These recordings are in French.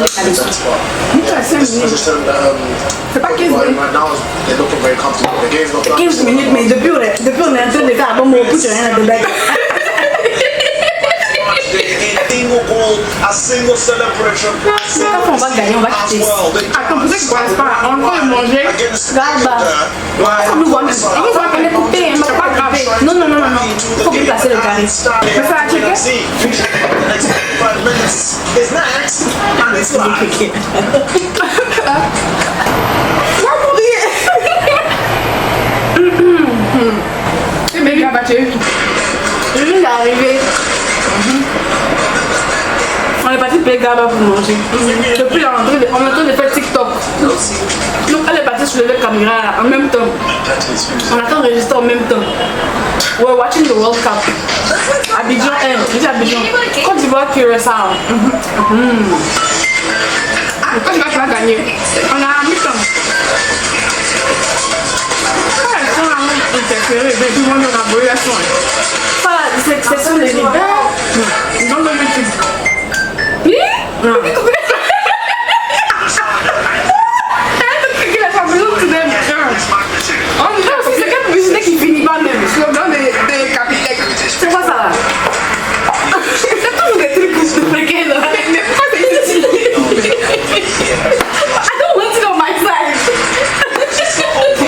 décalé. C'est pas 15 minutes. 15 minutes, mais depuis on est en train de faire un bon mot pour rien à dedans. Quand on va gagner, on va quitter. Attends, pour ceux qui ne connaissent pas, on va manger. Regarde, on voit même. On voit qu'elle est coupée, elle m'a pas gravé. Non, il faut bien placer le carré. Mais ça a checké? Mais il va battre vite. Je viens d'arriver. On est parti payer Gaba pour manger. Depuis la rentrée, on est en train de faire TikTok. Donc elle est partie sur le caméra en même temps. On a enregistré en même temps. We're watching the World Cup. Abidjan 1. Dis Abidjan. Côte d'Ivoire Curaçao. Quand tu vas gagner, on a un mi-temps. Interféré, mais tout le monde a brûlé la soin. C'est sur les livres. Dans le YouTube. Oui? Non. C'est quelle publicité qui finit pas même? Slogan de Capitec. C'est quoi ça là? C'est toujours des trucs que je fais là. Mais pourquoi c'est ici? I don't want it on my side.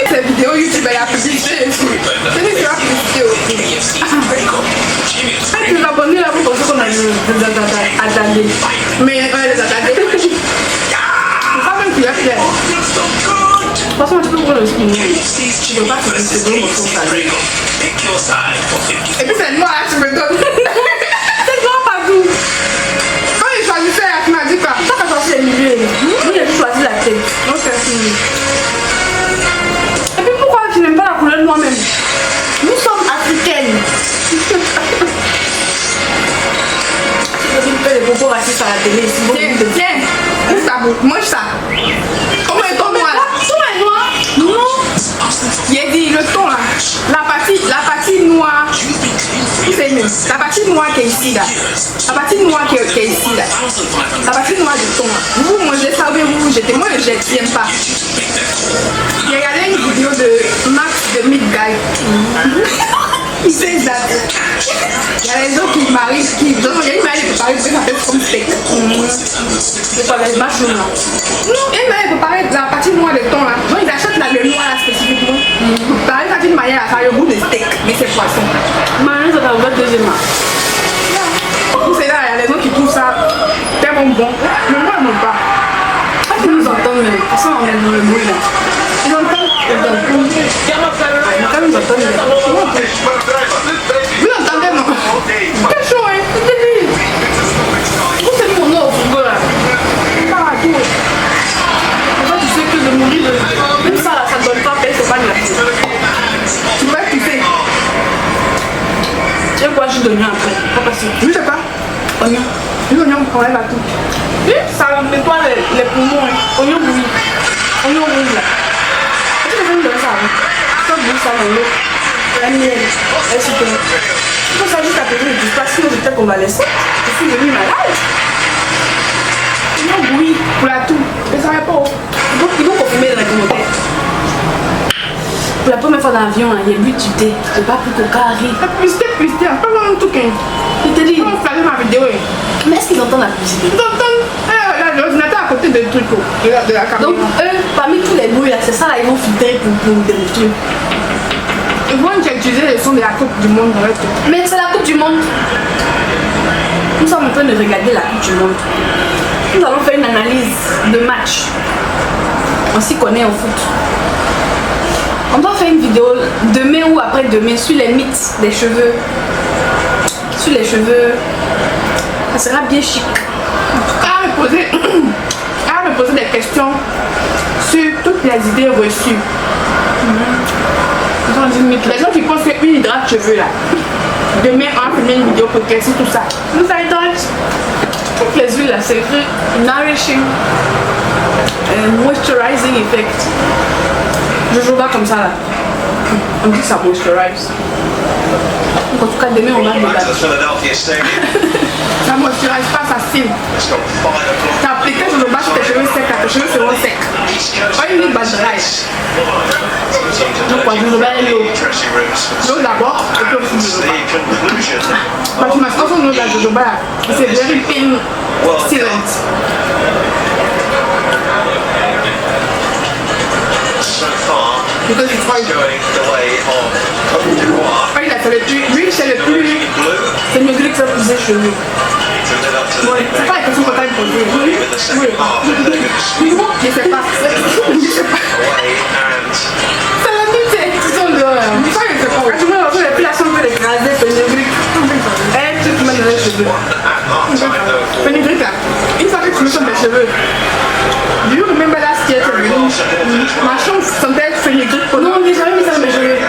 Cette vidéo YouTube, elle a publié. C'est lui qui a publié. Les abonnés là, vous pensez qu'on a des attendés. Mais les attendez. C'est pas même qu'il a fait. De toute façon, tu peux prendre le spin. Tu veux pas que c'est bon pour ton salé. Et puis c'est moi là, tu me donnes. C'est bon partout. Quand j'ai choisi ça, tu m'as dit quoi? Toi, t'as choisi les milieux. Moi, j'ai choisi la tête. Ok. Et puis pourquoi tu n'aimes pas la couleur de moi-même? Nous sommes africaines. Tu peux faire des propos racistes à la télé. Tiens, ça mange ça. Comment est ton noir là? Ton est noir? Non. J'ai dit le ton là. La partie noire. C'est mieux. La partie noire qui est ici là. La partie noire qui est ici là. La partie noire du ton là. Vous mangez ça, vous jetez. Moi je jette, j'aime pas. J'ai regardé une vidéo de Max de Midguy. Il sait ça. Il y a les gens qui marient, qui donnent une maille préparée pour faire comme steak. C'est pas les machins là. Non, une maille préparée la partie noire de ton là. Donc ils achètent là, le noir là spécifiquement. Par exemple, d'une manière à faire le goût de steak, mais c'est poisson. Maman, ça t'a ouvert deuxièmement. C'est là, il y a les gens qui trouvent ça tellement bon. Mais moi, je n'aime pas. Ah, tu nous entends, mais de toute façon, on est dans le bruit là. Ils entendent. Quand nous entendons, Vous l'entendez, non? Quel chaud, hein? c'est lui. Où c'est mon nom au frigo là? Pas à tout. En fait, tu sais que de mourir de... Même ça là, ça ne donne pas paix, c'est pas de la tête. Tu vas kiffer. Tu sais quoi, je donne après. Pas passer. Je sais pas. Oignon. L'oignon, on enlève à tout. Oui, ça nettoie les poumons. Hein. Oignon bouilli. Oignon rouge là. Est-ce que tu veux me donner ça avant? Tu peux bouillir ça dans l'eau. La miel. Elle est super. Il faut ça juste à péter le tout. Parce que peut-être qu'on va laisser. Je suis devenue malade. Oignon bouilli. Pour la toux. Et ça va pas. Ils vont confirmer dans les commentaires. Pour la première fois dans l'avion, il y a bu du thé. J'ai pas pris coca, riz. La publicité, on peut voir un tout qu'un. Il te dit. Comment faire ma vidéo? Mais est-ce qu'ils entendent la publicité? Ils entendent. L'ordinateur à côté de trucs de la caméra. Donc, eux, parmi tous les bruits là, c'est ça là, ils vont filtrer pour démontrer. Ils vont utiliser le son de la Coupe du Monde dans leur truc. Mais c'est la Coupe du Monde. Nous sommes en train de regarder la Coupe du Monde. Nous allons faire une analyse de match. On s'y connaît en foot. On doit faire une vidéo demain ou après-demain sur les mythes des cheveux. Sur les cheveux. Ça sera bien chic. Elle va me poser des questions sur toutes les idées reçues. Les gens qui pensent qu'une hydrate cheveux là. Demain, on va filmer une vidéo pour casser tout ça. Nous ça hydrate. Toutes les huiles là, c'est écrit nourishing moisturizing effect. Je joue pas comme ça là. On dit que ça moisturise. Donc, en tout cas, demain on va débattre. Ça moisturise pas, ça style. T'as appliqué sur le dry. Donc, quoi, je vais aller l'eau. L'eau d'abord, et puis aussi du jojoba. Parce que ma façon de la jojoba, c'est very pain silent. Because it's quite lui, c'est le plus. C'est mieux que ça pour ses cheveux. Ouais, c'est pas la question qu'on t'a posée. Oui. Je sais pas. C'est la même question de. Ça, je sais pas. Quand tu me lances l'épilation de l'écraser, c'est le grec. Tu te mets dans les cheveux. Fenugreek là. Une fois que tu mets sur mes cheveux. Do you remember last year? Ma chambre sentait fenugreek. Non, j'ai jamais mis ça dans mes cheveux.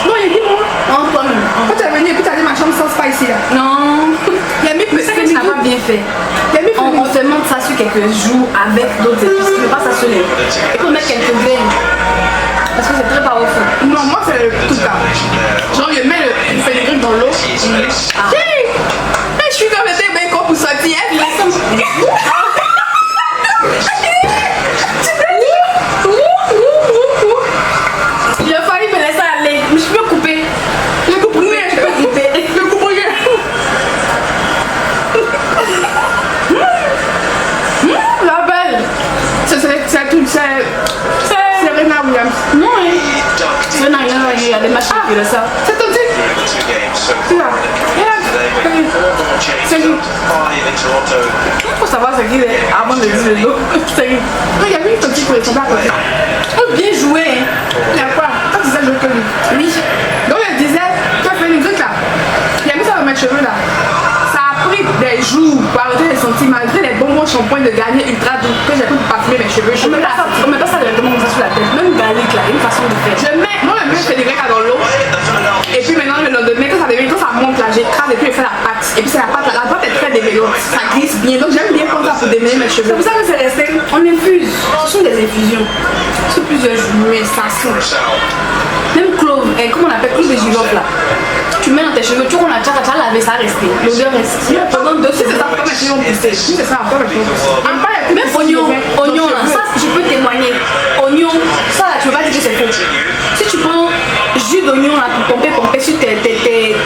Non, il dit moi. Non, toi même. Quand tu es venu et puis tu as dit ma chambre sans spicy là. Non. Il a mis Mais ça, tu n'as pas bien fait. On te montre ça sur quelques jours avec d'autres épices. Tu ne mets pas ça sur les. Il faut mettre quelques graines. Parce que c'est très powerful. Non, moi c'est le tout ça. Genre, je mets le fenugreek dans l'eau. Ah. Hey! Je suis comme le thé bacon pour sortir. Il a fallu me laisser aller. Je peux couper. Je coupe rien, je peux couper. Je coupe rien. La belle. C'est tout. C'est Serena Williams. Non, hein. Je n'ai rien à regarder ma chérie de ça. C'est ton truc. C'est là. C'est lui. Il faut savoir ce qu'il est avant de dire le nom. Sérieux. Il y a une petite qui est à côté. Oh, bien joué. Il y a quoi? Quand tu disais je connais. Oui. Donc elle disait, tu as fait une truc là. Il a mis ça dans mes cheveux là. Ça a pris des jours pour arrêter les sentiments, malgré les bonbons shampoings de Garnier ultra doux que j'ai pris pour parfumer mes cheveux. On met pas ça directement comme ça sur la tête. Même garlic là, une façon de faire. Moi je mets des grecs dans l'eau. Et puis maintenant le lendemain, quand ça monte là, j'écrase et puis je fais la pâte. Et puis c'est la pâte est très démêlante. Ça glisse bien. Donc j'aime bien prendre ça pour démêler mes cheveux. C'est pour ça que c'est resté. On infuse. Ce sont des infusions. Sur plusieurs jours, mais ça sent. Même clove, comment on appelle, clove de girofle là. Tu mets dans tes cheveux, tu vois qu'on a déjà lavé, ça reste. L'odeur reste. Pendant 2 C'est ça, secondes. pas mes cheveux vont pousser. C'est ça, pas mes cheveux vont pousser. Même oignon là, ça je peux témoigner. Oignon, ça là, tu veux pas dire que c'est faux. Si tu prends jus d'oignon là pour pomper sur tes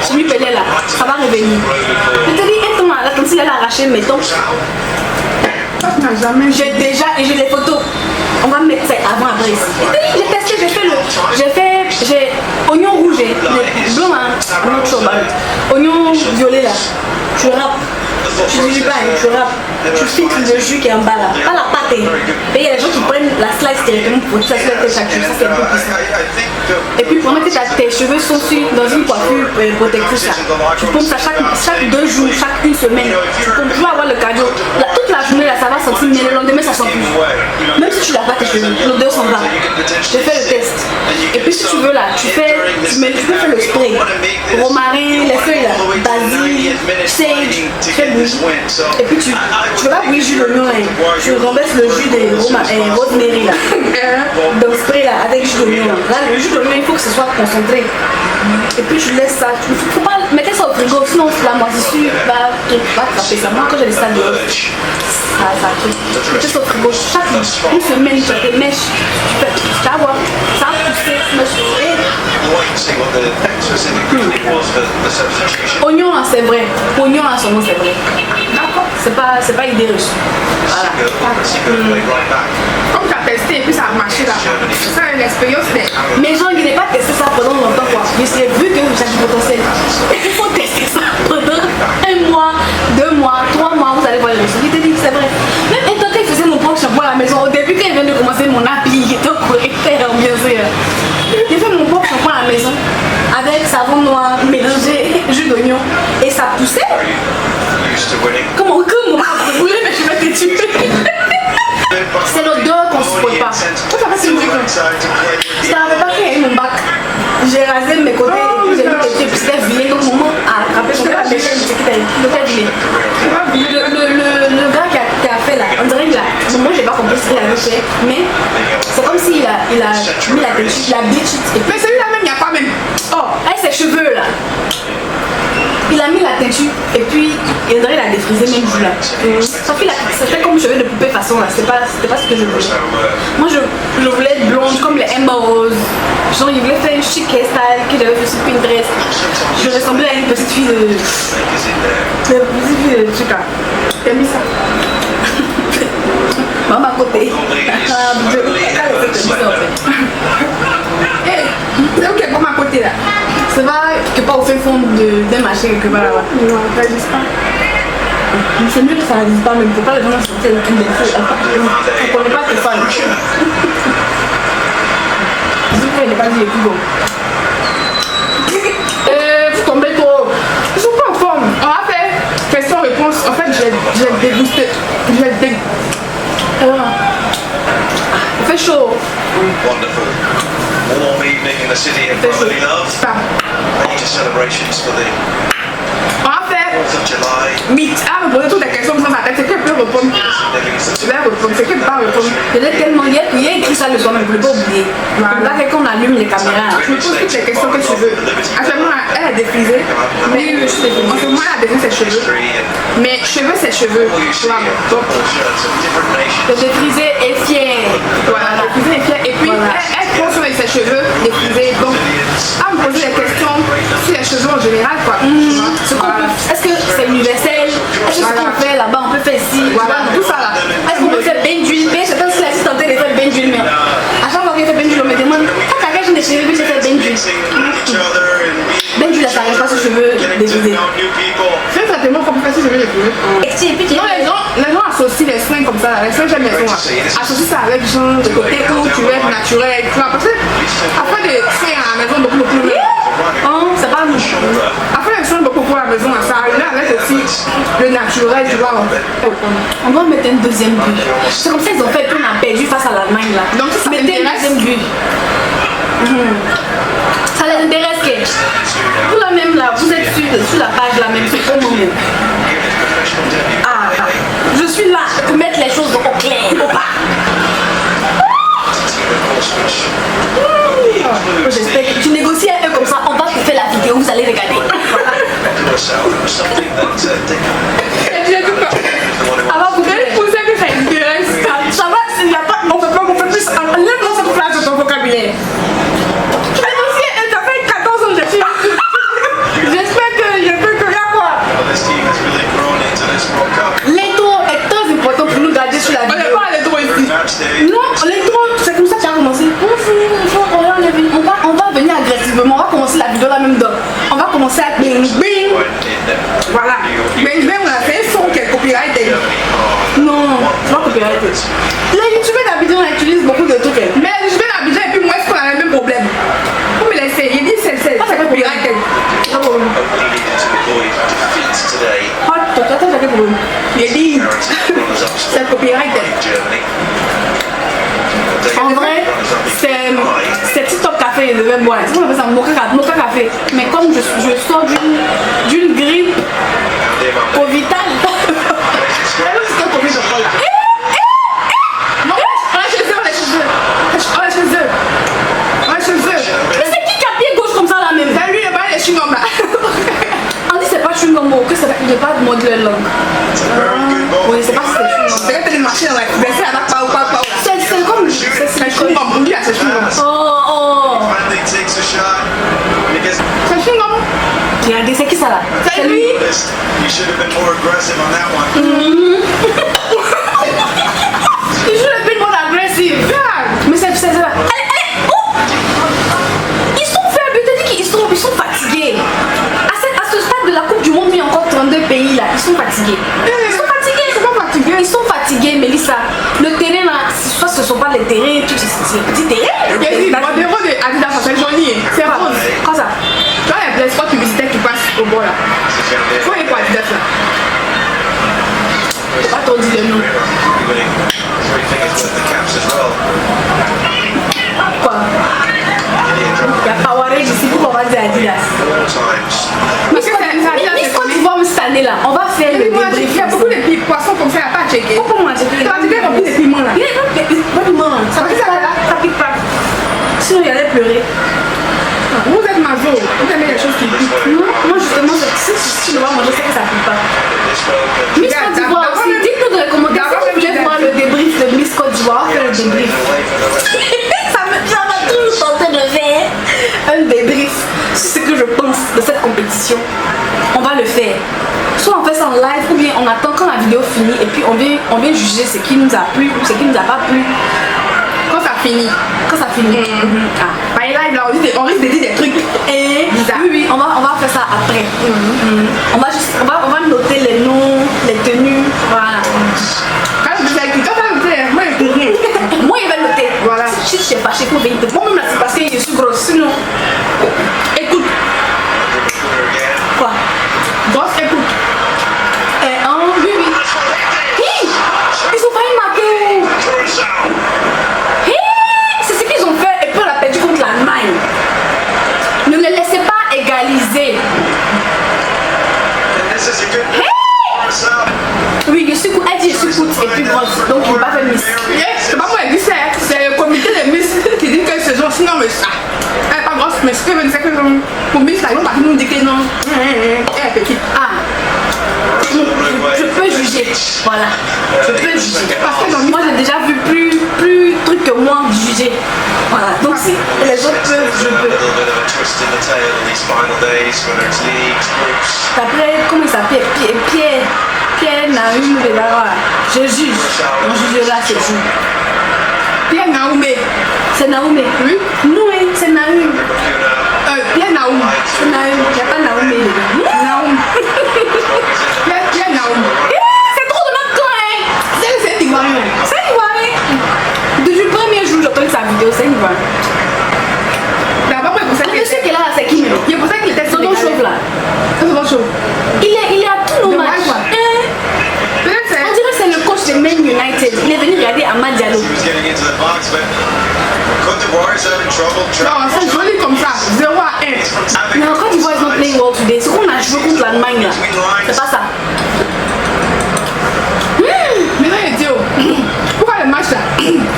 chimie-pelés là, ça va revenir. Je te dis, un temps là, comme si elle a arraché mes dents. J'ai déjà, et j'ai des photos. On va mettre ça avant après ici. J'ai testé, j'ai oignon rouge, le blanc là, non trop mal. Oignon violet là, je râpe. Tu dis pas, tu râpes. Tu filtres le jus qui est en bas là, pas la pâte. Et il y a des gens qui prennent la slice directement pour ça sur la tête chaque jour, ça c'est un peu puissant. Et puis pendant que tes cheveux sont dans une coiffure protectrice là, tu pompes ça chaque 2 jours, chaque 1 semaine. Tu pompes toujours avoir le cardio. Toute la journée là, ça va sentir, mais le lendemain ça sent plus. Même si tu laves pas tes cheveux, l'odeur s'en va. J'ai fait le test. Et puis si tu veux là, tu peux faire le spray. Romarin, les feuilles là, basil, sage, tu fais bouillir. Et puis tu veux pas bouillir jus d'oignon là, tu renverses le jus de rosemary là, dans le spray là, avec jus d'oignon là. Là, le jus d'oignon il faut que ce soit concentré. Et puis tu laisses ça, faut pas mettre ça au frigo, sinon la moisissure va frapper ça. Moi quand j'ai les salles de ça crie. Mettez ça au frigo, chaque 1 semaine tu as tes mèches, tu vas voir, ça a poussé, oignon là c'est vrai, oignon là son nom c'est vrai. D'accord, c'est pas idée reçue. Voilà. Comme tu as testé et puis ça a marché là, c'est ça l'expérience. Mais genre il n'est pas testé ça pendant longtemps quoi. Je sais vu que vous avez du potentiel. Il faut tester ça pendant 1 mois, 2 mois, 3 mois, vous allez voir les résultats. Il te dit que c'est vrai. Même étant que je faisais mon propre shampoing à la maison, au début quand il vient de commencer mon appli, il était au courant, très ambiancé. J'ai fait mon propre shampoing à la maison avec savon noir mélangé jus d'oignon et ça poussait. Comment vous voulez mais je vais te tuer. C'est l'odeur qu'on supporte pas. Je t'avais pas fait mon bac. J'ai rasé mes côtés et puis j'ai mis tes pieds puis c'était vilain donc mon moment a attrapé son père méchant le gars qui a fait là, on dirait qu'il a. Moi j'ai pas compris ce qu'il avait fait, mais c'est comme s'il a mis la tête, il a bleach. Mais celui-là même, il n'y a pas même. Oh, avec ses cheveux là. Il a mis la teinture et puis il a défrisé même jour là. Ça fait comme cheveux de poupée façon là. C'était pas ce que je voulais. Moi je voulais être blonde comme les Amber Rose. Genre il voulait faire une chic hairstyle que j'avais vu sur Pinterest. Je ressemblais à une petite fille de. Tu vois. T'as mis ça? Maman à côté. C'est ok pour ma côté là. Ça va quelque part au fin fond d'un marché quelque part là-bas. Non, ça n'existe pas. C'est mieux que ça n'existe pas, mais il ne faut pas les gens sortir une des filles. On ne connaît pas tes fans. Il n'est pas dit les plus beaux. Vous tombez trop. Ils sont pas en forme. On va faire question-réponse. En fait, j'ai dégusté. Il fait chaud. Wonderful. Warm evening in the city of brotherly love. Major celebrations for the On va faire 4th of July. mythe. Ah, me poser toutes les questions dans ma tête. C'est que je peux répondre. Je vais répondre. C'est que je peux pas répondre. Il est tellement. Il y a écrit ça le soir, mais je ne peux pas oublier. Là, quelqu'un allume les caméras. Je me pose toutes les questions que tu veux. Actuellement, elle a défrisé. Mais en ce moment, elle a défrisé ses cheveux. Mais cheveux, c'est cheveux. Tu vois. Donc, Le défrisé est fier. voilà, défrisé est fière. Et puis, elle prend sur ses cheveux défrisés. Donc, à me poser des questions sur les cheveux en général, quoi. Est-ce que c'est universel? Est-ce que ce qu'on fait là-bas, on peut faire ici? Voilà, tout ça là. Est-ce qu'on peut faire bain d'huile? Je sais pas si la fille tentait de faire bain d'huile, mais à chaque fois qu'elle fait bain d'huile, on me demande quand t'as quelqu'un de cheveux, puis je fais bain d'huile. Bain d'huile, ça n'arrive pas sur cheveux défrisés. C'est certainement comme ça si je veux les cheveux. Et puis, Non, les gens associent les soins comme ça, les soins j'aime les soins. Associent ça avec genre le côté où tu veux être naturel. Tu vois, parce que après des soins à la maison, beaucoup. oh, c'est pas nous. Après les soins beaucoup pour la maison, ça arrive avec aussi le naturel, tu vois. On doit mettre une deuxième bulle. C'est comme ça qu'ils ont fait, puis on a perdu face à l'Allemagne là. Donc, ça mettez une t'intéresse? deuxième bulle. Ça les intéresse que vous là même là, vous êtes sur la page là même, c'est pour nous-mêmes. Ah, je suis là pour mettre les choses au clair. J'espère que tu négocies un peu comme ça, on va te faire la vidéo, vous allez regarder. Alors vous devez poser que ça intéresse. Ça va, il n'y a pas, On peut plus. Lève-moi cette phrase de ton vocabulaire. Ça fait 14 ans que je suis. J'espère que je peux que là quoi. l'intro est très important pour nous garder sur la On n'est vidéo. pas allé trop ici. Non, l'intro, c'est comme ça que tu as commencé. On va venir agressivement, on va commencer la vidéo là même dedans. On va commencer à bing bing. Voilà. Mais on a fait un son qui est copyrighté. Non, c'est pas copyrighté. Les youtubeurs d'habitude on utilise beaucoup de trucs. Mais je vais l'habitude et puis moi est-ce qu'on a le même problème. Vous me laissez, il dit c'est copyrighté. Oh, toi, t'as quel problème? Il dit c'est copyrighté. En vrai, c'est TikTok café, il devait boire. C'est qu'on appelle ça mocha café. Mais comme je sors d'une grippe au vital. Non, on est chez eux. Mais c'est qui a pied gauche comme ça là même? C'est lui, il est pas les chewing-gums là. On dit c'est pas chewing-gum, que il n'est pas de mode de langue. Oui, c'est pas si c'est chewing-gum. C'est quand tu es marché dans la baissée avec pas ou pas là. C'est comme. C'est chewing-gum, on dit là c'est chewing-gum. Oh. C'est chewing-gum. Regardez, c'est qui ça là? C'est lui. You should have been more aggressive on that one. Il joue le mode agressif. Mais c'est ça. Allez, oh! Ils sont faibles, je te dis qu'ils sont fatigués. À ce stade de la Coupe du Monde, il y a encore 32 pays là. Ils sont fatigués. Ils sont fatigués, Mélissa. Le terrain là, soit ce ne sont pas les terrains, tout c'est les petits terrains. Il y a dit, mon défaut de Adidas, ça fait joli. C'est rose. Quoi ça? Tu vois les places quoi publicitaires qui passent au bord là. Faut y quoi Adidas là. J'ai pas trop dit le nom. Quoi? Il y a Powerade ici, pourquoi on va dire Adidas? Parce que c'est Adidas, Miss Côte d'Ivoire cette année là, on va faire le débrief. il y a beaucoup de petits poissons comme ça, il n'y a pas à checker. Pourquoi on a checké? Tu vas checker rempli de piments là. Il est pas du monde. Ça pique pas, ça pique pas. Sinon il allait pleurer. Vous êtes mazo, vous aimez les choses qui piquent. Non, moi justement, si si je dois manger, c'est que ça pue pas. Miss Côte d'Ivoire aussi, dites-nous dans les commentaires si vous voulez voir le débrief de Miss Côte d'Ivoire, faire le débrief. ça va toujours tenter de faire un débrief sur ce que je pense de cette compétition. On va le faire. Soit on fait ça en live ou bien on attend quand la vidéo finit et puis on vient juger ce qui nous a plu ou ce qui nous a pas plu. Quand ça finit. Quand ça finit. Par live là, on risque de dire des trucs bizarres. Oui, on va faire ça après. On va noter les noms, les tenues. Voilà. Moi, il va noter. Voilà. Si je suis fâchée pour venir. Moi-même là, c'est parce que je suis grosse. Sinon, écoute. Quoi? Grosse écoute. Oui. Ils ont failli marquer. C'est ce qu'ils ont fait et puis on a perdu contre l'Allemagne. Ne les laissez pas égaliser. Oui, je suis coûte. Elle dit je suis coûte et puis grosse. Donc il ne va pas faire Miss. C'est pas moi qui dis ça, c'est le comité des Miss qui dit que ce genre, sinon, mais ça. Elle est pas grosse, mais ce que veut dire que pour Miss, là, ils vont pas nous dire que non. Elle est petite. Je peux juger. Voilà. Je peux juger. Parce que moi j'ai déjà vu plus trucs que moi juger. Voilà. Donc si les autres peuvent, je peux. Après, comment il s'appelle? Pierre Naoum de là. Je juge. On jugera ce jour. Pierre Naoumé. C'est Naoumé. Oui. Non, c'est Naoum. Pierre Naoum. C'est Naoum. Il n'y a pas Naoumé dedans. Naoum. Pierre Naoum. C'est trop de notre temps, C'est Ivoirien. C'est Ivoirien. Depuis le premier jour, j'entends sa vidéo, c'est Ivoirien. D'abord, pour ça Je sais qu'elle a c'est qui même. Il est pour ça qu'il était Sodo Chauve là. Sodo Chauve. Il est à tous nos matchs. On dirait que c'est le coach de Man United. Il est venu regarder Amad Diallo. Non, c'est joli comme ça. 0 à 1. Non, Côte d'Ivoire is not playing well today. Ce qu'on a joué contre l'Allemagne là, c'est pas ça. Mais là, il dit, pourquoi le match là,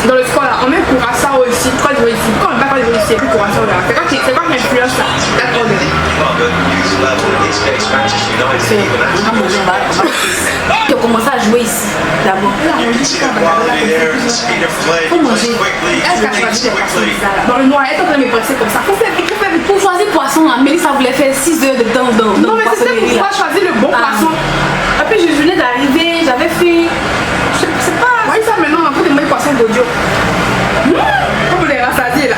dans le sport là, on met Curaçao ici, pourquoi il joue ici? Quand on ne va pas jouer ici, et puis Curaçao là, c'est quoi qui influence là? D'accord, Tu as commencé à jouer ici d'abord. Faut manger. Est-ce que tu vas dire dans le noir, est-ce que tu vas me presser comme ça? Pour choisir poisson, Mélissa voulait faire 6 heures de temps dans non, mais c'était pour pouvoir choisir le bon poisson. Et puis je venais d'arriver, j'avais fait. C'est pas. Oui, ça maintenant, on peut des poissons d'audio. Comme les rassasiés là.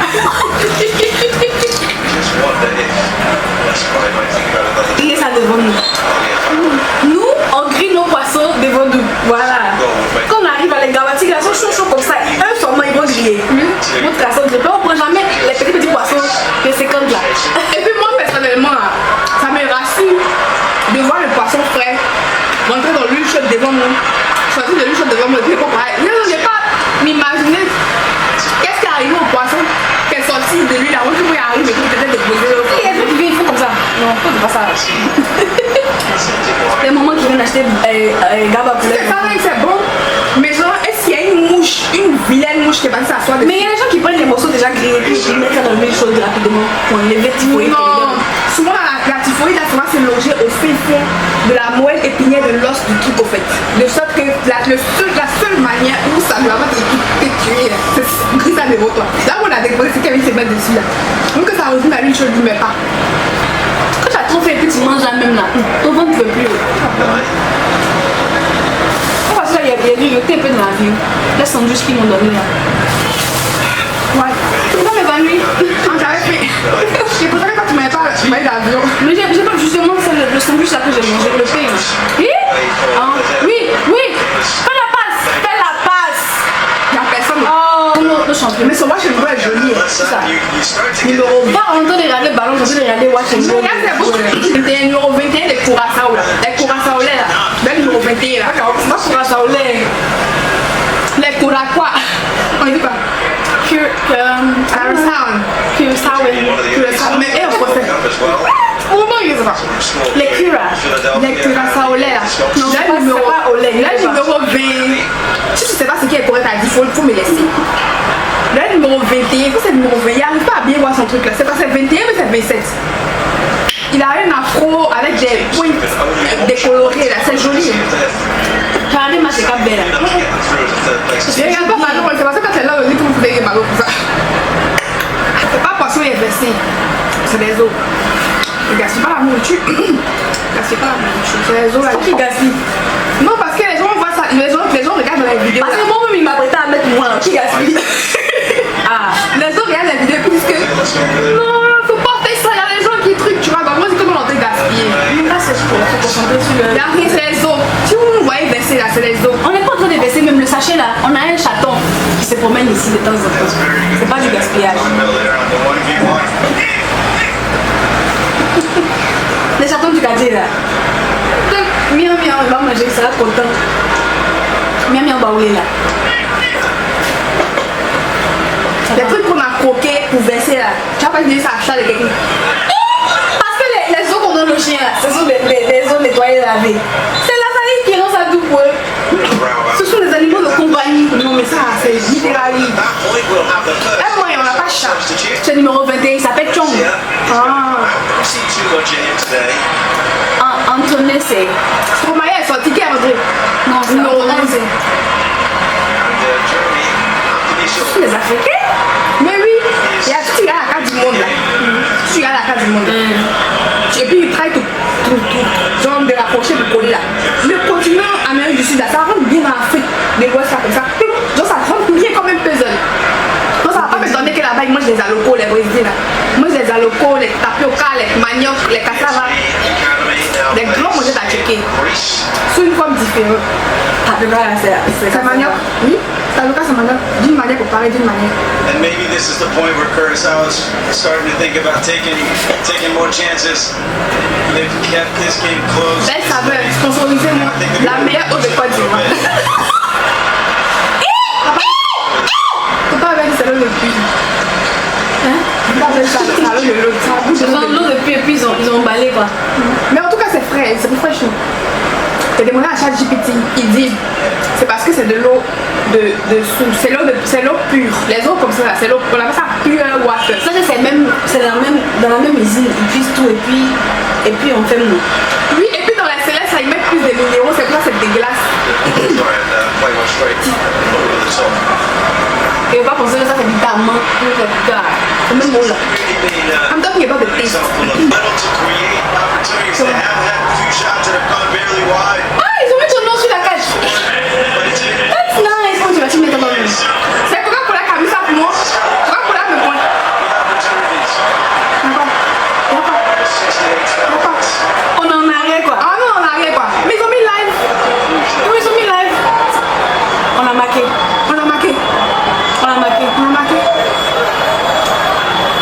Il est ça devant nous. Nous, on grille nos poissons devant nous. Voilà. Quand on arrive à les gravatiques, ils sont chauds comme ça. Eux seulement, ils vont griller. Notre poisson, on ne prend jamais les petits poissons de 50 là. Et puis moi, personnellement, là, ça me rassure de voir le poisson frais rentrer dans l'huile chaude devant moi. Choisir de l'huile chaude devant moi. Je ne vais pas m'imaginer qu'est-ce qui est arrivé au poisson qui est sorti de l'huile avant que moi arrive et que peut-être déposer l'autre. Il y a des gens qui viennent, ils font comme ça. Non, faut pas ça. Les moments qui viennent acheter Gaba poulet. C'est ça, c'est bon. Mais genre, est-ce qu'il y a une mouche, une vilaine mouche qui est passée s'asseoir dessus? Mais il y a des gens qui prennent les morceaux déjà grillés et ils mettent ça dans l'huile chaude rapidement pour enlever typhoïde. Non, souvent la typhoïde, souvent c'est logé au fin fond de la moelle épinière de l'os du truc au fait. De sorte que la seule manière où ça doit pas te tuer, c'est gris ça devant toi. Là où on a déposé, c'est qu'elle se met dessus là. Donc que ça rejoue la l'huile chaude, ne met pas. Quand tu as trop fait et puis tu manges là même là, ton ventre ne peut plus. Parce que là, il y a un peu de la vie. Les sandwichs qu'ils m'ont donné là. Ouais. Tu vas m'évanouir. J'avais fait. C'est pour ça que quand tu m'avais pas, tu m'as eu l'avion. Mais j'ai pas justement le sandwich là que j'ai mangé, le pain. Oui, oui. Fais la passe. Il n'y a personne. Oh, le champion. Mais son match est joli. C'est ça. Numéro 20, on entend regarder le ballon, on entend regarder Watch and Go. Regarde, c'est beau. C'était le numéro 21 de Curaçao là. Les Curaçao là. Le numéro 21 là. C'est pas Curaçao, les Curaçao. On dit quoi? Curaçao. Mais elle en français. Comment ils ont? Les Cura. Les Curaçao là. Non, c'est numéro pas au lait. Le numéro 20. Si tu sais pas ce qui est correct à dire, faut me laisser. Le numéro 21, c'est le numéro 20. Il n'arrive pas à bien voir son truc là. C'est pas c'est 21 mais c'est 27. Il a un afro avec des pointes décolorées là, c'est joli. J'ai regardé ma c'est belle. Je regarde pas Manon, c'est parce que quand elle est là, on dit que vous pouvez Manon pour ça. C'est pas parce qu'il est versé, c'est des os. Ne gaspille pas la nourriture. Gaspille pas la nourriture, c'est les os là. Qui gaspille? Non, parce que les gens voient ça, les gens regardent dans les vidéos. Parce que moi-même il m'a prêté à mettre moi, qui gaspille? Ah, Les gens regardent les vidéos plus que. Non, faut pas faire ça, il y a des gens qui truquent, tu vois. Donc moi, c'est comme on entend gaspiller. là c'est pour se concentrer sur le. Il y a rien, c'est les os. Si vous me voyez verser là, c'est les os. On n'est pas en train de baisser même le sachet là. On a un chaton qui se promène ici de temps en temps. C'est pas du gaspillage. Les chatons du quartier là. Miam miam, il va manger, il sera content. Miam miam baoulé là. Les trucs qu'on a croqués pour verser là. Tu vas pas dire ça à achat de quelqu'un. Parce que les os qu'on donne au chien là, ce sont les os nettoyés lavés. C'est la famille qui lance à tout pour eux. Ce sont les animaux de compagnie. Non mais ça, c'est littéralement. Eh moi, on n'a pas chat. C'est le numéro 21, il s'appelle Chong. Antoine c'est. Stromae, elle est sortie qui est André? Non, c'est Numéro Antoine 11. Ce sont les Africains. Mais oui, il y a tu regardes la carte du monde là. Tu regardes la carte du monde. Et puis il travaille tout, genre de rapprocher, de coller là. Le continent Amérique du Sud là, ça rentre bien en Afrique, des gosses là comme ça. Genre ça rentre bien comme un puzzle. Donc ça va pas me donner que là-bas ils mangent les alocos, les brésiliens là. Ils mangent les alocos, les tapioca, les manioc, les cassavas. Les grands mangeurs à checker. Sous une forme différente. Tapioca là, c'est manioc, oui. Tapioca c'est manioc. D'une manière pour parler d'une manière. And maybe this is the point where Curacao is starting to think about taking more chances. They've kept this game close. Belle saveur, sponsorisez-moi. La meilleure eau de Côte d'Ivoire. Faut pas avec c'est le puits. Hein? Faut pas avec ça, ça le l'eau. Ils ont l'eau depuis et puis ils ont emballé quoi. Mais en tout cas c'est frais, c'est plus fraîche. J'ai demandé à ChatGPT, il dit c'est parce que c'est de l'eau de source, c'est l'eau pure. Les eaux comme ça, c'est l'eau, on appelle ça pure water. Ça c'est dans la même usine, ils puissent tout et puis on fait mou. Oui, et puis dans la céleste, ça ils mettent plus de minéraux, c'est pour ça que c'est dégueulasse. Et on va penser que ça c'est du diamant, c'est même mot là. I'm talking about the taste. Ah, ils ont mis ton nom sur la cage. That's nice. Comment tu vas-tu mettre ton nom? C'est Coca-Cola qui a mis ça pour moi. Coca-Cola me pointe. On en arrière quoi. Ah non, on a rien quoi. Mais ils ont mis live. Oui, ils ont mis live. On a marqué. On a marqué. On a marqué. On a marqué.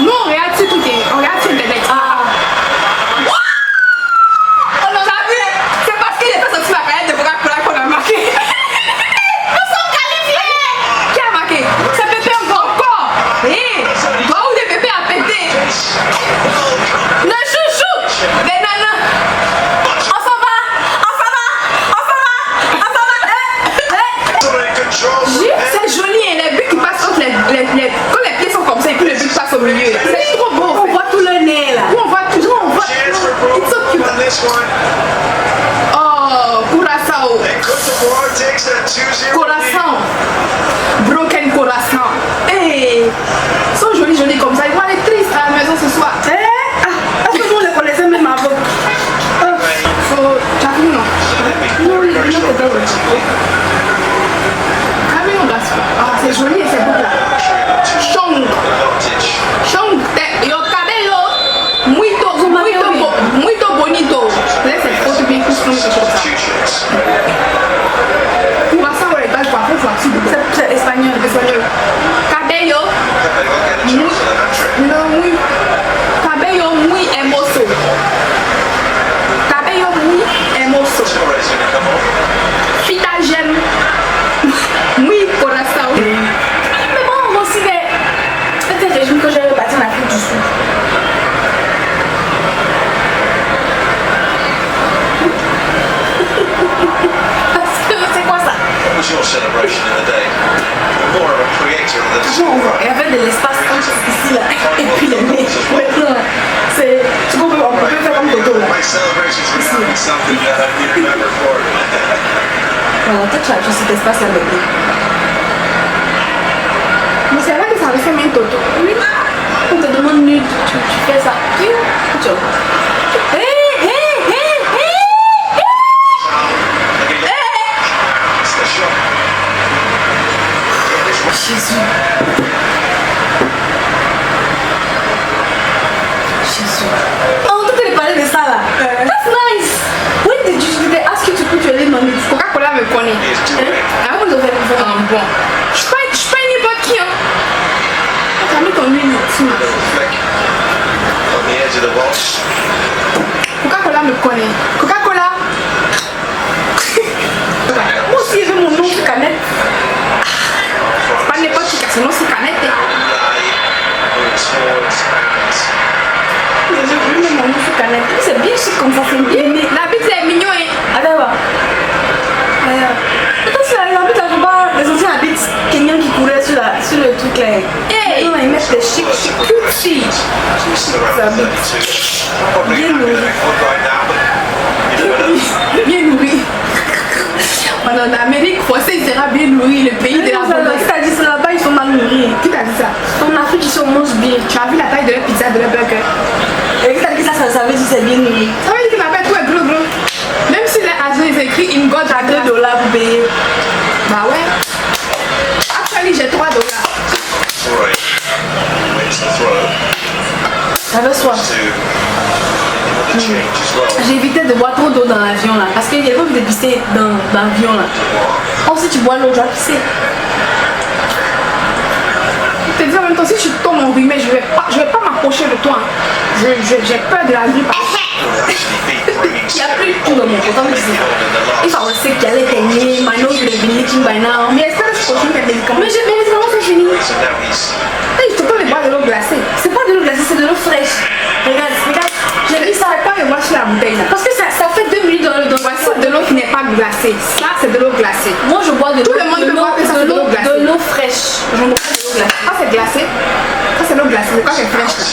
Nous, on regarde sur tout. On regarde sur Internet. Ah. On en a vu. C'est parce qu'il est pas sorti la palette de Coca-Cola qu'on a marqué. Nous sommes qualifiés. Qui a marqué? C'est Pépé encore. Hé, toi où des bébés à péter? Le chouchou des nanas. On s'en va. On s'en va. On s'en va. On s'en va. C'est joli, hein, les buts qui passent entre quand les pieds sont comme ça et puis le but passe au milieu. C'est trop beau. On voit tout le nez là. On voit toujours, on voit. It's so cute. Oh, Curaçao. Curaçao. Broken Curaçao. Hey, ils sont jolis, jolis comme ça. Ils vont aller tristes à la maison ce soir. Est-ce que nous on les connaissait même avant? Chapeau, non. Non, il y a que dans le chapeau. Ah, mais on gaspille. Ah, c'est joli et c'est beau là. Chong. Chong. Yo cabello. Muito bonito. Là, c'est trop bien plus long que ça. Curaçao, les balles coiffées, C'est espagnol. Cabello. Cabello muy hermoso. Cabello muy hermoso. Fita gemme. Muy corazón. Mais bon, moi aussi, c'était un régime que j'avais bâti en Afrique du Sud. C'est quoi ça? What was your celebration in the day? You're more of a creator than Il y avait de l'espace ici là. Et puis les nez. Maintenant, c'est. Tu comprends? On peut faire comme celebrations were not be something that I'd be remembered for. Voilà, toi tu as cet espace-là maintenant. Mais c'est vrai que ça avait fait même toto. Oui. On te demande nude, tu fais ça. Tu vois. Jésus. Oh, toi tu allais parler de ça là. That's nice. When did they ask you to put your name on it? Coca-Cola me connaît. Ah, vous avez Bon. Je suis pas une n'importe qui. Hein. Tu as mis ton huile ici. On the edge of the box. Coca-Cola me connaît. Coca-Cola. Moi aussi j'ai mon nom sur canette. Pas n'importe qui, c'est non c'est canette. Je mets mon nom sur canette. C'est bien chic comme ça, c'est bien. La bite c'est mignon. Hein. Attends, va. Attention, la bite, là, je vois les anciens habites kenyans qui couraient sur le truc là. Hey. Non, ils mettent des chic, cutesy. Bien nourri. Bien nourri. En Amérique française, il sera bien nourri, le pays de la bonne. Qui t'a dit ça là-bas, ils sont mal nourris. Qui t'a dit ça? En Afrique, ils sont mange bien. Tu as vu la taille de leur pizza, de leur burger? Et qui t'a dit ça veut dire c'est bien nourri. Ça veut dire qu'il appelle tout est gros gros. Même si les agents ils écrivent in God à $2 pour payer. Bah ouais. Actually, j'ai $3. Right. Wins the throw. J'avais soif. To the change as well. J'ai évité de boire trop d'eau dans l'avion là. Parce qu'il n'y avait pas envie de pisser dans l'avion là. Oh, si tu bois l'eau, tu vas pisser. Je te dis en même temps, si je tombe en rhume, je vais pas m'approcher de toi. J'ai peur de la grippe. Il n'y a plus de tout dans mon portable. If I was sick, j'allais peigner. My nose would have been leaking by now. Mais est-ce que je continue mes médicaments? Mais mes médicaments sont finis. So now he's Hey, je te donne les boire de l'eau glacée. C'est pas de l'eau glacée, c'est de l'eau fraîche. Regarde. J'ai mis ça. C'est pas de wash la bouteille là. Parce que ça fait 2 minutes dans Voici de l'eau qui n'est pas glacée. Ça, c'est de l'eau glacée. Moi, je bois de Tout le monde peut boire que ça, c'est de l'eau glacée. de l'eau fraîche. Je ne bois pas de l'eau glacée. Ça, c'est glacé. Ça, c'est l'eau glacée. C'est quoi qui est fraîche là?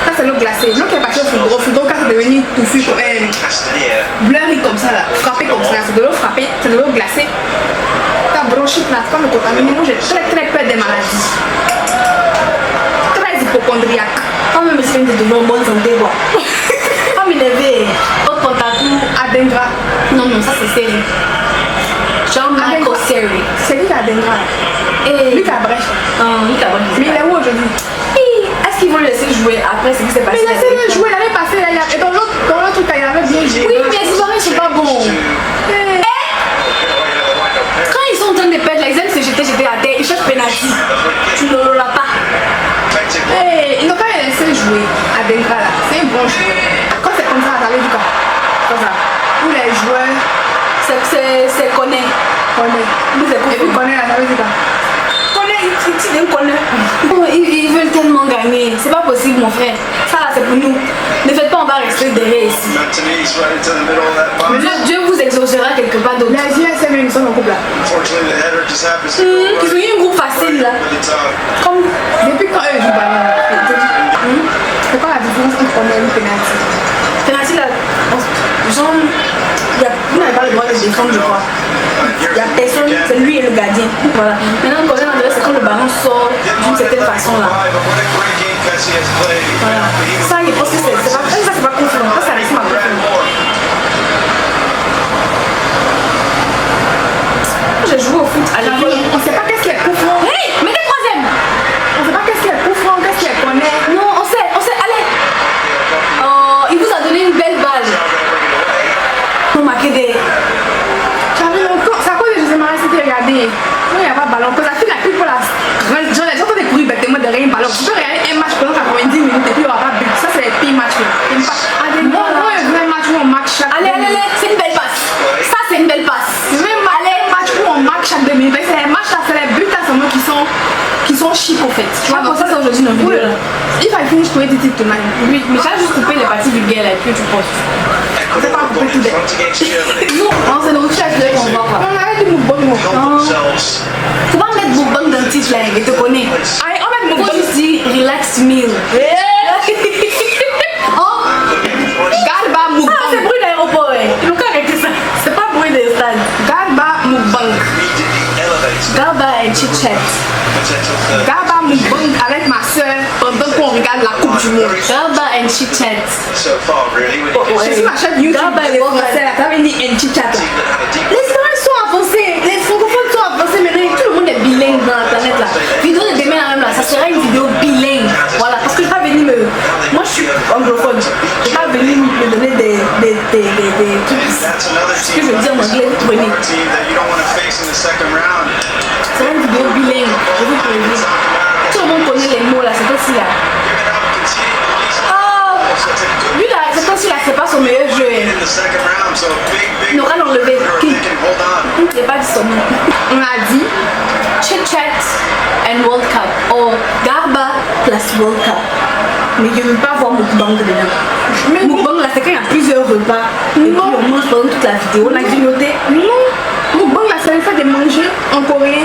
Ça, c'est l'eau glacée. L'eau qui est partie au frigo. Au frigo, quand c'est devenu touffu, Castanea. blurry comme ça là. Frappé comme ça. C'est de l'eau frappée. C'est de l'eau glacée. Ta bronchite là, c'est pas me contaminer. Moi, j'ai très peur des maladies. Très hypochondriaque. Quand même, c'est de l'eau bonne santé, quoi. Comme il avait autre pantatou. Adengra. Non, ça c'est série. Jean-Michael Seri. C'est lui qui a Adengra. Et Lui qui a brèche. lui qui a brèche. Mais il est où aujourd'hui? Est-ce qu'ils vont le laisser jouer après ce qui s'est passé? Mais laissez-le jouer l'année passée. Là, et dans l'autre truc, il avait bien joué. Oui, mais ces soirées sont pas bons. Quand ils sont en train de perdre, là, ils aiment se jeter à terre. Ils cherchent penalty. Tu ne l'auras pas. Hey, ils n'ont pas laissé jouer à Dengra là. C'est un bon joueur. Quand c'est comme ça, ça veut dire quoi? Comme ça. Où les joueurs C'est connaît. connaissent. Et puis connaît là, ça veut dire quoi? Oh, ils veulent tellement gagner. C'est pas possible, mon frère. Ça, là, c'est pour nous. Ne faites pas, on va rester derrière ici. Martinez right into the middle of that box. Dieu vous exaucera quelque part d'autre. Les GSM, ils sont en couple là. Unfortunately, the header just happens to go Ils ont eu un groupe facile là. over the top. Comme Depuis quand eux jouent ballon? C'est quoi la différence entre on et une penalty? penalty là, genre, vous n'avez pas le droit de défendre, je crois. Il n'y a personne, c'est lui et le gardien. Voilà. Maintenant, quand on adresse, c'est quand le ballon sort d'une certaine façon là. Voilà. Ça, je pense que c'est pas confirmé. Ça reste ma confirmation. J'ai joué au foot à l'école. On ne sait pas qu'est-ce qu'elle couvre. Hey, mettez troisième. On ne sait pas qu'est-ce qu'elle couvre, qu'est-ce qu'elle connaît. Non, on sait, allez. Oh, il vous a donné une belle balle. On m'a des. Tu as vu encore? C'est à cause de José Marie c'était regardé. Non, il n'y a pas de ballon. Quand ça fait la pub pour la. Genre, les gens ont découvert bêtement derrière un ballon. Tu peux regarder un match pendant 90 minutes et puis il n'y aura pas de but. Ça, c'est les pires matchs. Moi, un vrai match où on marque chaque. Allez, c'est une belle passe. Ça, c'est une belle passe. Même match où on marque chaque 2 minutes. C'est les matchs là, c'est les buts là, seulement qui sont chic en fait. Tu vois, Pour ça, c'est aujourd'hui nos vidéos là. If I finish to edit it tonight. Oui, mais j'ai juste coupé les parties vulgaires là et puis tu postes. On sait pas couper tout des. Non, c'est notre chef qu'on voit quoi. On arrête de nous bonner. Faut pas mettre Boubang dans le titre là, il te connaît. Allez, on met Faut Boubang. juste dire relax meal. Oh, Galba Moubang. c'est Bruno chit-chat. potential to Garba mukbang avec ma soeur pendant qu'on regarde la Coupe du Monde. Garba and chit-chat. so far, really. When you C'est sur ma chaîne YouTube, Garba les et Français, là, t'avais dit un chit-chat. see that had a deep Les Espagnols sont avancés, les francophones sont avancés maintenant, tout le monde est bilingue dans la planète là. Vidéo de demain là même là, ça sera une vidéo bilingue. Voilà, parce que je vais pas venir me. Moi je suis anglophone, je vais pas venir me donner des trucs. That's another Ce que team, je veux dire en anglais, vous prenez. a team that you don't want to face in the second round. C'est une vidéo bilingue, je vous préviens. Tout le monde connaît les mots là, c'est aussi là. Giving up, conceding the least. Oh, So it's a good lui là, c'est aussi là, c'est pas son meilleur jeu. in the second round. So a big Il aura l'enlevé. they can hold on. Il n'est pas dit son nom. On a dit Chit Chat and World Cup. Or Garba plus World Cup. Mais je ne veux pas voir Mukbang dedans. Mais Mukbang là, c'est quand il y a plusieurs repas. Et puis Non. on mange pendant toute la vidéo. On a grignoté. non, mukbang là, c'est le fait de manger en coréen.